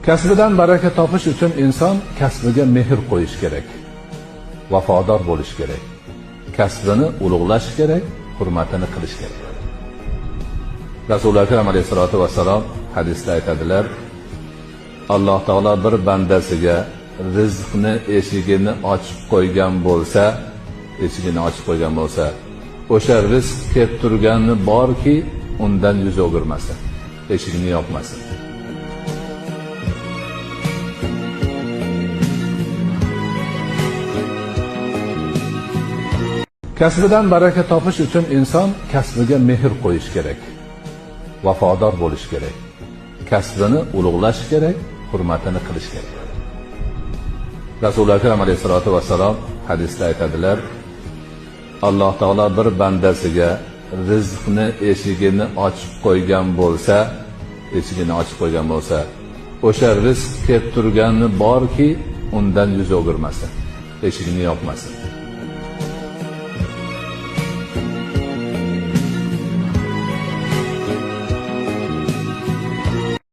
Kasbidan baraka topish uchun inson kasbiga mehr qo'yish kerak. Vafodor bo'lish kerak. Kasbini ulug'lash kerak, hurmatini qilish kerak. Rasululloh akram alayhisolatu vassalom hadisda aytadilar: Alloh taolo bir bandasiga rizqni eshigini ochib qo'ygan bo'lsa, o'sha rizq kelib turgani borki, undan yuz o'girmasin, eshigini yopmasin. Kasbidan baraka topish uchun inson kasbiga mehr qo'yish kerak. Vafodor bo'lish kerak. Kasbini ulug'lash kerak, hurmatini qilish kerak. Rasululloh akram alayhisolatu vassalom hadisda aytadilar: Alloh taolo bir bandasiga rizqni eshigini ochib qo'ygan bo'lsa, o'sha rizq kelib turgani borki, undan yuz o'girmasin, eshigini yopmasin.